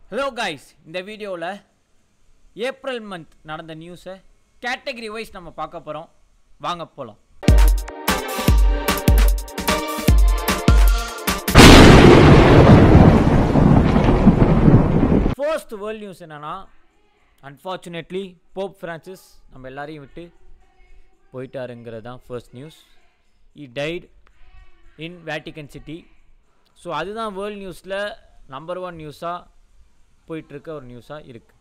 Hello guys, இந்த வீடியோவில் April month நடந்த நியூஸை கேட்டகரி வைஸ் நம்ம பார்க்க போகிறோம். வாங்க போகலாம். ஃபர்ஸ்ட் வேர்ல்ட் நியூஸ் என்னன்னா, அன்ஃபார்ச்சுனேட்லி போப் ஃப்ரான்சிஸ் நம்ம எல்லாரையும் விட்டு போயிட்டாருங்கிறது தான் first news. He died in Vatican City. So அதுதான் வேர்ல்ட் நியூஸில் நம்பர் 1 நியூஸாக போயிட்டுருக்க ஒரு நியூஸாக இருக்குது.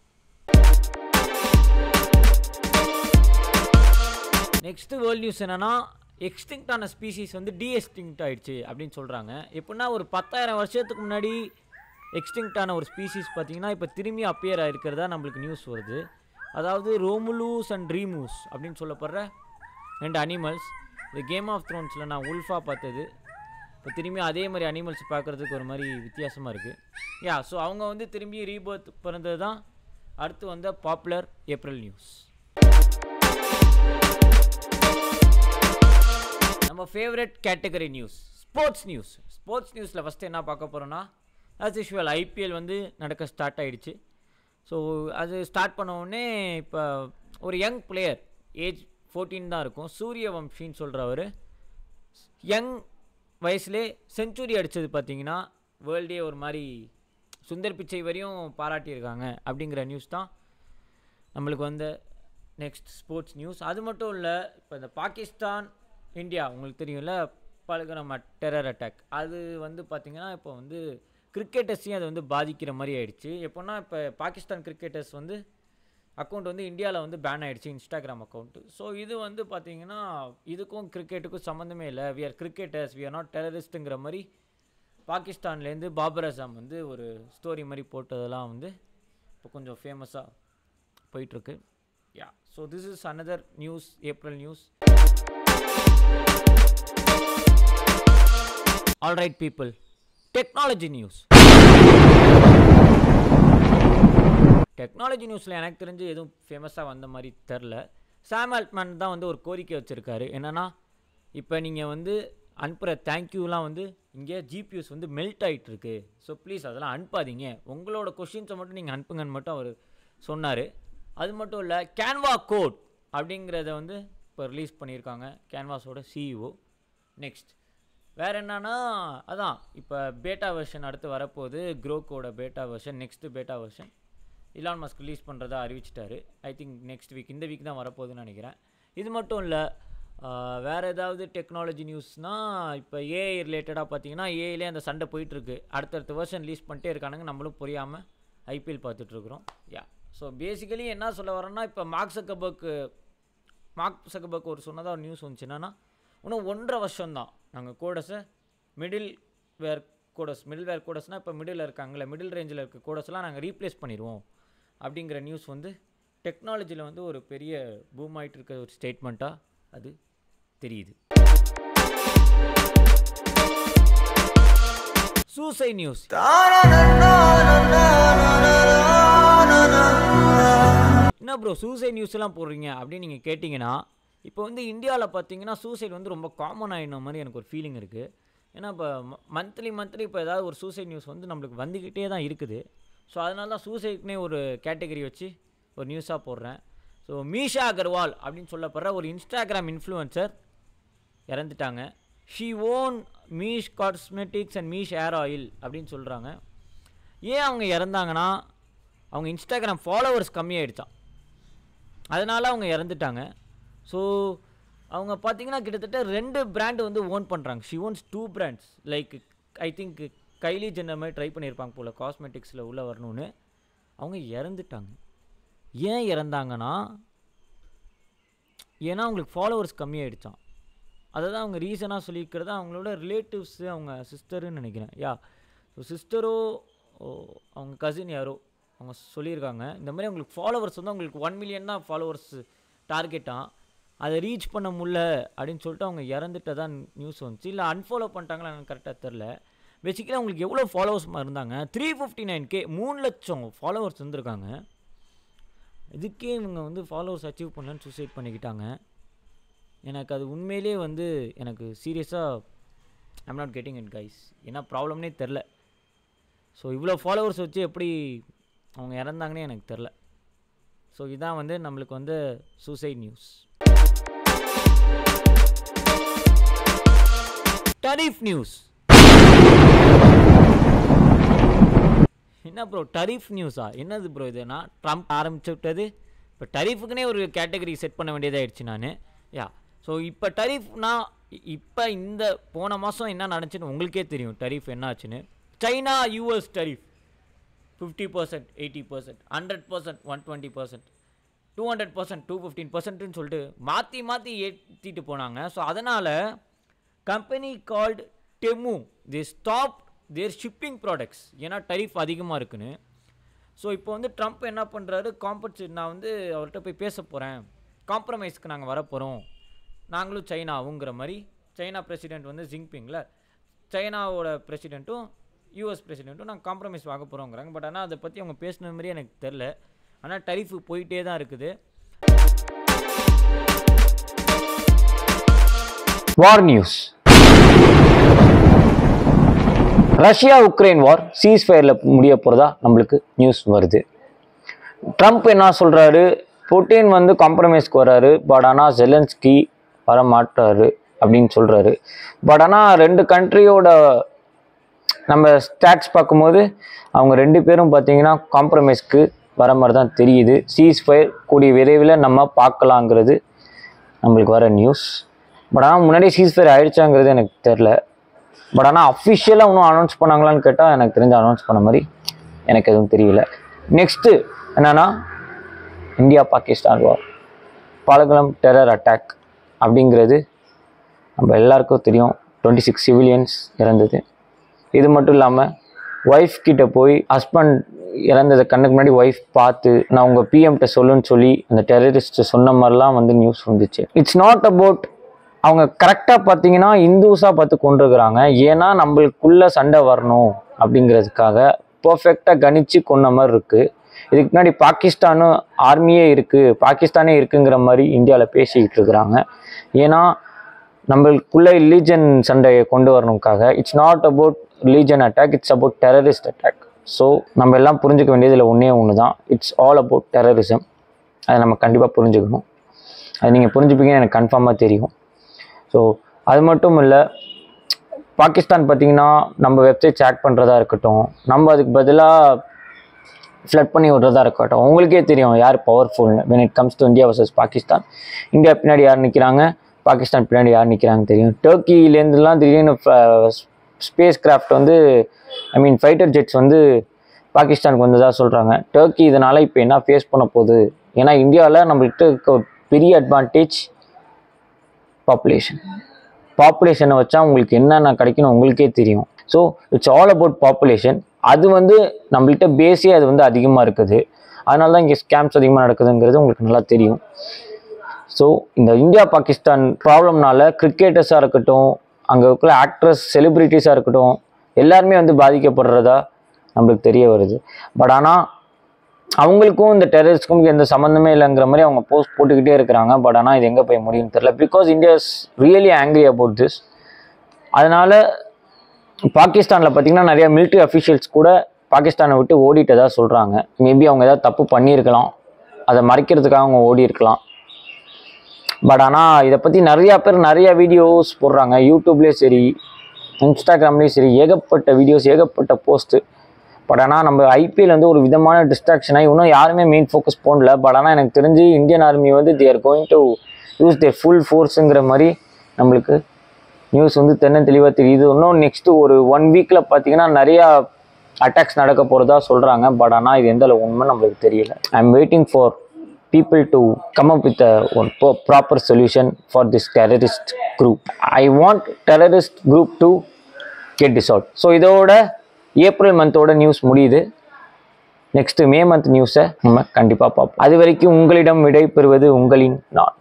நெக்ஸ்ட்டு வேர்ல்ட் நியூஸ் என்னென்னா, எக்ஸ்டிங்க்டான ஸ்பீசிஸ் வந்து டீஎக்ஸ்டிங்க்ட் ஆகிடுச்சு அப்படின்னு சொல்கிறாங்க. எப்படின்னா ஒரு 10,000 வருஷத்துக்கு முன்னாடி எக்ஸ்டிங்க்டான ஒரு ஸ்பீசிஸ் பார்த்திங்கன்னா இப்போ திரும்பி அப்பியர் ஆகிருக்கிறதா நம்மளுக்கு நியூஸ் வருது. அதாவது ரோமுலூஸ் அண்ட் ரீமூஸ் அப்படின்னு சொல்லப்படுற 2 அனிமல்ஸ். இந்த கேம் ஆஃப் த்ரோன்ஸில் நான் உல்ஃபாக பார்த்தது, இப்போ திரும்பி அதே மாதிரி அனிமல்ஸ் பார்க்குறதுக்கு ஒரு மாதிரி வித்தியாசமாக இருக்குது. ஸோ அவங்க வந்து திரும்பி ரீபர்த் பிறந்தது தான் அடுத்து வந்த பாப்புலர் ஏப்ரல் நியூஸ். நம்ம favourite category news sports news. Sports நியூஸில் ஃபஸ்ட்டு என்ன பார்க்க போகிறோன்னா, ஆஸ் யூஷுவல் ஐபிஎல் வந்து நடக்க ஸ்டார்ட் ஆகிடுச்சு. ஸோ அது ஸ்டார்ட் பண்ண உடனே இப்போ ஒரு யங் பிளேயர், ஏஜ் 14 தான் இருக்கும், சூரியவம்ஷின்னு சொல்கிறவர் யங் வயசுலேயே செஞ்சுரி அடித்தது பார்த்திங்கன்னா வேர்ல்டே ஒரு மாதிரி சுந்தர் பிச்சை வரையும் பாராட்டியிருக்காங்க அப்படிங்கிற நியூஸ் தான் நம்மளுக்கு வந்த நெக்ஸ்ட் ஸ்போர்ட்ஸ் நியூஸ். அது மட்டும் இல்லை, இப்போ இந்த பாகிஸ்தான் இந்தியா உங்களுக்கு தெரியும்ல, பழகுன டெரர் அட்டாக், அது வந்து பார்த்திங்கன்னா இப்போ வந்து கிரிக்கெட்டர்ஸையும் அது வந்து பாதிக்கிற மாதிரி ஆயிடுச்சு. எப்போன்னா இப்போ பாகிஸ்தான் கிரிக்கெட்டர்ஸ் வந்து அக்கௌண்ட் வந்து இந்தியாவில் வந்து பேன் ஆகிடுச்சு, இன்ஸ்டாகிராம் அக்கௌண்ட்டு. ஸோ இது வந்து பார்த்திங்கன்னா இதுக்கும் கிரிக்கெட்டுக்கும் சம்மந்தமே இல்லை, we are cricketers, we are not டெரரிஸ்ட்டுங்கிற மாதிரி பாகிஸ்தான்லேருந்து பாபர் அசாம் வந்து ஒரு ஸ்டோரி மாதிரி போட்டதெல்லாம் வந்து இப்போ கொஞ்சம் ஃபேமஸாக போயிட்டுருக்கு. So this is another news, April news. Alright people, technology news. Technology நியூஸில் எனக்கு தெரிஞ்சு எதுவும் ஃபேமஸாக வந்த மாதிரி தெரில. சாம் ஆல்ட்மேன் தான் வந்து ஒரு கோரிக்கை வச்சுருக்காரு. என்னென்னா, இப்போ நீங்கள் வந்து அனுப்புகிற தேங்க்யூலாம் வந்து இங்கே ஜிபியூஸ் வந்து மெல்ட் ஆகிட்டுருக்கு, ஸோ ப்ளீஸ் அதெல்லாம் அனுப்பாதீங்க, உங்களோட கொஷின்ஸை மட்டும் நீங்கள் அனுப்புங்கன்னு மட்டும் அவர் சொன்னார். அது மட்டும் இல்லை, கேன்வா கோட் அப்படிங்கிறத வந்து இப்போ ரிலீஸ் பண்ணியிருக்காங்க கேன்வாஸோட சிஇஓ. நெக்ஸ்ட் வேறு என்னன்னா, அதான் இப்போ பேட்டா வெர்ஷன் அடுத்து வரப்போகுது, க்ரோக்கோட பேட்டா வெர்ஷன், நெக்ஸ்ட்டு பேட்டா வெர்ஷன் இலான் மஸ்க் ரிலீஸ் பண்ணுறதா அறிவிச்சிட்டாரு. ஐ திங்க் நெக்ஸ்ட் வீக், இந்த வீக் தான் வரப்போகுதுன்னு நினைக்கிறேன். இது மட்டும் இல்லை, வேறு ஏதாவது டெக்னாலஜி நியூஸ்னால், இப்போ ஏஐ ரிலேட்டடாக பார்த்தீங்கன்னா ஏஐலே அந்த சண்டை போயிட்டுருக்கு, அடுத்தடுத்த வெர்ஷன் ரிலீஸ் பண்ணிட்டே இருக்கானுங்க, நம்மளும் புரியாமல் ஐபிஎல் பார்த்துட்ருக்குறோம். ஸோ பேசிக்கலி என்ன சொல்ல வரேன்னா, இப்போ மார்க் சக்கர்பர்க் ஒரு சொன்னதாக ஒரு நியூஸ் வந்துச்சு. என்னன்னா, இன்னும் 1.5 வருஷம்தான் நாங்கள் கோடஸை மிடில் வேர் கோடஸ்னால் இப்போ மிடில் இருக்காங்களே, மிடில் ரேஞ்சில் இருக்க கோடஸ்லாம் நாங்கள் ரீப்ளேஸ் பண்ணிடுவோம் அப்படிங்கிற நியூஸ் வந்து டெக்னாலஜியில் வந்து ஒரு பெரிய பூம் ஆகிட்டு இருக்க ஒரு ஸ்டேட்மெண்ட்டாக அது தெரியுது. Suicide news. என்ன ப்ரோ சூசைட் நியூஸ் எல்லாம் போடுறீங்க அப்படின்னு நீங்கள் கேட்டிங்கன்னா, இப்போ வந்து இந்தியாவில் பார்த்தீங்கன்னா சூசைட் வந்து ரொம்ப காமன் ஆகின மாதிரி எனக்கு ஒரு ஃபீலிங் இருக்குது. ஏன்னா இப்போ மந்த்லி இப்போ ஏதாவது ஒரு சூசைட் நியூஸ் வந்து நம்மளுக்கு வந்துக்கிட்டே தான் இருக்குது. ஸோ அதனால தான் சூசைட்னே ஒரு கேட்டகரி வச்சு ஒரு நியூஸாக போடுறேன். ஸோ மீஷா அகர்வால் அப்படின்னு சொல்லப்படுற ஒரு இன்ஸ்டாகிராம் இன்ஃப்ளூயன்சர் இறந்துட்டாங்க. She own Meesh cosmetics and Meesh hair oil அப்படின்னு சொல்கிறாங்க. ஏன் அவங்க இறந்தாங்கன்னா, அவங்க இன்ஸ்டாகிராம் ஃபாலோவர்ஸ் கம்மியாகிடுச்சான், அதனால் அவங்க இறந்துட்டாங்க. ஸோ அவங்க பார்த்தீங்கன்னா கிட்டத்தட்ட 2 பிராண்டு வந்து ஓன் பண்ணுறாங்க. She owns 2 brands. Like I think Kylie Jenner மாதிரி ட்ரை பண்ணியிருப்பாங்க போல் காஸ்மெட்டிக்ஸில் உள்ளே வரணும்னு. அவங்க இறந்துட்டாங்க. ஏன் இறந்தாங்கன்னா, ஏன்னா அவங்களுக்கு ஃபாலோவர்ஸ் கம்மியாகிடுச்சான். அதை தான் அவங்க ரீசனாக சொல்லியிருக்கிறது. அவங்களோட ரிலேட்டிவ்ஸு, அவங்க சிஸ்டருன்னு நினைக்கிறேன். ஸோ சிஸ்டரோ அவங்க கசின் யாரோ அவங்க சொல்லியிருக்காங்க, இந்த மாதிரி அவங்களுக்கு ஃபாலோவர்ஸ் வந்து அவங்களுக்கு 1 மில்லியன் தான் ஃபாலோவர்ஸ் டார்கெட்டாக, அதை ரீச் பண்ண முடியல அப்படின்னு சொல்லிட்டு அவங்க இறந்துட்டதான் நியூஸ் வந்துச்சு. இல்லை அன்ஃபாலோ பண்ணிட்டாங்களா எனக்கு கரெக்டாக தெரில. பேசிக்கலி அவங்களுக்கு எவ்வளோ ஃபாலோவர்ஸ்மா இருந்தாங்க, 359K 3 லட்சம் ஃபாலோவர்ஸ் வந்துருக்காங்க. இதுக்கே இவங்க வந்து ஃபாலோவர்ஸ் அச்சீவ் பண்ணலன்னு சூசைட் பண்ணிக்கிட்டாங்க. எனக்கு அது உண்மையிலே வந்து எனக்கு சீரியஸாக I'm not getting it guys. என்ன ப்ராப்ளம்னே தெரில. ஸோ இவ்வளோ ஃபாலோவர்ஸ் வச்சு எப்படி அவங்க இறந்தாங்கன்னே எனக்கு தெரில. ஸோ இதான் வந்து நம்மளுக்கு வந்து சூசைட் நியூஸ். Tariff news. என்ன ப்ரோ டரிஃப் நியூஸா? என்னது ப்ரோ இதுனா? ட்ரம்ப் ஆரம்பிச்சு விட்டது. இப்போ டரிஃபுக்குனே ஒரு கேட்டகரி செட் பண்ண வேண்டியதாகிடுச்சு நான். யா ஸோ இப்போ டரிஃப்னா இப்போ இந்த போன மாதம் என்ன நடந்துச்சுன்னு உங்களுக்கே தெரியும். டரிஃப் என்ன ஆச்சுன்னு. சைனா யூஎஸ் டரிஃப் 50%, 80%, 100%, 120%, 200%, 215%ன்னு சொல்லிட்டு மாற்றி மாற்றி ஏற்றிட்டு போனாங்க. ஸோ அதனால் company called Temu they stop their shipping products. ஏன்னா டரிஃப் அதிகமாக இருக்குன்னு. ஸோ இப்போ வந்து ட்ரம்ப் என்ன பண்ணுறாரு, நான் வந்து அவர்கிட்ட போய் பேச போகிறேன், காம்ப்ரமைஸ்க்கு நாங்கள் வரப்போகிறோம், நாங்களும் சைனாவுங்கிற மாதிரி. சைனா பிரசிடெண்ட் வந்து ஜிங்பிங்கில், சைனாவோட பிரசிடெண்ட்டும் யூஎஸ் பிரசிடெண்ட்டும் நாங்கள் காம்ப்ரமைஸ் வாங்க போகிறோங்கிறாங்க. பட் ஆனால் அதை பற்றி அவங்க பேசின மாதிரி எனக்கு தெரில. ஆனால் டரிஃபு போயிட்டே தான் இருக்குது. வார் நியூஸ். ரஷ்யா உக்ரைன் வார் சீஸ்ஃபயரில் முடிய போகிறதா நம்மளுக்கு நியூஸ் வருது. ட்ரம்ப் என்ன சொல்கிறாரு, புட்டின் வந்து காம்ப்ரமைஸ்க்கு வர்றாரு, பட் ஆனால் ஜெலன்ஸ்கி வர மாட்டாரு அப்படின்னு சொல்கிறாரு. பட் ஆனால் 2 கண்ட்ரியோட நம்ம ஸ்டாட்ஸ் பார்க்கும்போது அவங்க 2 பேரும் பார்த்தீங்கன்னா காம்ப்ரமைஸ்க்கு வர மாதிரி தான் தெரியுது. சீஸ்ஃபயர் கூடிய விரைவில் நம்ம பார்க்கலாங்கிறது நம்மளுக்கு வர நியூஸ். பட் ஆனால் முன்னாடியே சீஸ்ஃபயர் ஆயிடுச்சாங்கிறது எனக்கு தெரில. பட் ஆனால் அஃபிஷியலாக இன்னும் அனௌன்ஸ் பண்ணாங்களான்னு கேட்டால் எனக்கு தெரிஞ்ச அனௌன்ஸ் பண்ண மாதிரி எனக்கு எதுவும் தெரியல. நெக்ஸ்ட்டு என்னென்னா இந்தியா பாகிஸ்தான் வார், பலகலம் டெரர் அட்டாக் அப்படிங்கிறது நம்ம எல்லாருக்கும் தெரியும். 26 சிவிலியன்ஸ் இறந்தது. இது மட்டும் இல்லாமல் ஒய்ஃப் கிட்ட போய் ஹஸ்பண்ட் இறந்ததை கண்ணுக்கு முன்னாடி ஒய்ஃப் பார்த்து நான் உங்கள் பிஎம்கிட்ட சொல்லுன்னு சொல்லி அந்த டெரரிஸ்ட்டு சொன்ன மாதிரிலாம் வந்து நியூஸ் வந்துச்சு. இட்ஸ் நாட் அபவுட் அவங்க கரெக்டாக பார்த்தீங்கன்னா இந்துஸாக பார்த்து கொண்டிருக்கிறாங்க. ஏன்னா நம்மளுக்குள்ள சண்டை வரணும் அப்படிங்கிறதுக்காக பர்ஃபெக்டாக கணிச்சு கொண்ட மாதிரி இருக்குது. இதுக்கு முன்னாடி பாகிஸ்தானும் ஆர்மியே இருக்குது, பாகிஸ்தானே இருக்குங்கிற மாதிரி இந்தியாவில் பேசிக்கிட்டு இருக்கிறாங்க. ஏன்னா நம்மளுக்குள்ள ரிலீஜன் சண்டையை கொண்டு வரணுக்காக. It's not about religion attack, it's about terrorist attack. So நம்ம எல்லாம் புரிஞ்சுக்க வேண்டியது இதில் ஒன்று தான். It's all about terrorism. அதை நம்ம கண்டிப்பாக புரிஞ்சுக்கணும். அது நீங்கள் புரிஞ்சுப்பீங்கன்னு எனக்கு கன்ஃபார்மாக தெரியும். ஸோ அது மட்டும் இல்லை, பாகிஸ்தான் பார்த்திங்கன்னா நம்ம வெப்சைட்ஸ் ஹேக் பண்ணுறதா இருக்கட்டும், நம்ம அதுக்கு பதிலாக ஃப்ளட் பண்ணி விடுறதா இருக்கட்டும், உங்களுக்கே தெரியும் யார் பவர்ஃபுல்னு. when it comes to India versus Pakistan. India பின்னாடி யார் நிற்கிறாங்க, பாகிஸ்தான் பின்னாடி யார் நிற்கிறாங்க தெரியும். டர்க்கிலேருந்துலாம் திடீர்னு ஸ்பேஸ் கிராஃப்ட் வந்து ஃபைட்டர் ஜெட்ஸ் வந்து பாகிஸ்தானுக்கு வந்ததாக சொல்கிறாங்க. டர்க்கி இதனால் இப்போ என்ன ஃபேஸ் பண்ண போகுது? ஏன்னா இந்தியாவில் நம்மள்கிட்ட இருக்க ஒரு பெரிய அட்வான்டேஜ் பாப்புலேஷனை வச்சா உங்களுக்கு என்னென்ன கிடைக்கணும் உங்களுக்கே தெரியும். So it's all about population. அது வந்து நம்மள்கிட்ட பேஸே அது வந்து அதிகமாக இருக்குது. அதனால தான் இங்கே ஸ்கேம்ஸ் அதிகமாக நடக்குதுங்கிறது உங்களுக்கு நல்லா தெரியும். ஸோ இந்த இந்தியா பாகிஸ்தான் ப்ராப்ளம்னால கிரிக்கெட்டர்ஸாக இருக்கட்டும், அங்கே இருக்கிற ஆக்ட்ரஸ் செலிப்ரிட்டிஸாக இருக்கட்டும், எல்லாருமே வந்து பாதிக்கப்படுறதா நம்மளுக்கு தெரிய வருது. பட் ஆனால் அவங்களுக்கும் இந்த டெரரிஸ்ட்க்கும் எந்த சம்மந்தமே இல்லைங்கிற மாதிரி அவங்க போஸ்ட் போட்டுக்கிட்டே இருக்கிறாங்க. பட் ஆனால் இது எங்கே போய் முடியும்னு தெரியல. Because India is really angry about this. அதனால் பாகிஸ்தானில் பார்த்திங்கன்னா நிறையா மிலிட்ரி அஃபிஷியல்ஸ் கூட பாகிஸ்தானை விட்டு ஓடிட்டதாக சொல்கிறாங்க. மேபி அவங்க ஏதாவது தப்பு பண்ணியிருக்கலாம், அதை மறைக்கிறதுக்காக அவங்க ஓடி இருக்கலாம். பட் ஆனால் இதை பற்றி நிறையா பேர் நிறையா வீடியோஸ் போடுறாங்க. யூடியூப்லேயும் சரி, இன்ஸ்டாகிராம்லேயும் சரி, ஏகப்பட்ட வீடியோஸ், ஏகப்பட்ட போஸ்ட்டு. பட் ஆனால் நம்ம ஐபிஎல் வந்து ஒரு விதமான டிஸ்ட்ராக்ஷனாக இன்னும் யாருமே மெயின் ஃபோக்கஸ் போடல. பட் ஆனால் எனக்கு தெரிஞ்சு இந்தியன் ஆர்மி வந்து they are going to use their full ஃபோர்ஸுங்கிற மாதிரி நம்மளுக்கு நியூஸ் வந்து தெளிவாக தெரியுது. இன்னும் நெக்ஸ்ட்டு ஒரு 1 வீக்கில் பார்த்தீங்கன்னா நிறையா அட்டாக்ஸ் நடக்க போகிறதா சொல்கிறாங்க. பட் ஆனால் இது எந்த அளவு உண்மை நம்மளுக்கு தெரியல. I am waiting for people to come up with a proper solution for this terrorist group. I want terrorist group to get dissolved. So இதோட ஏப்ரல் மந்தோட நியூஸ் முடியுது. நெக்ஸ்ட் மே மந்த் நியூஸை நம்ம கண்டிப்பாக பார்ப்போம். அது வரைக்கும் உங்களிடம் விடை பெறுவது உங்களின் நான்.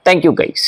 Thank you guys.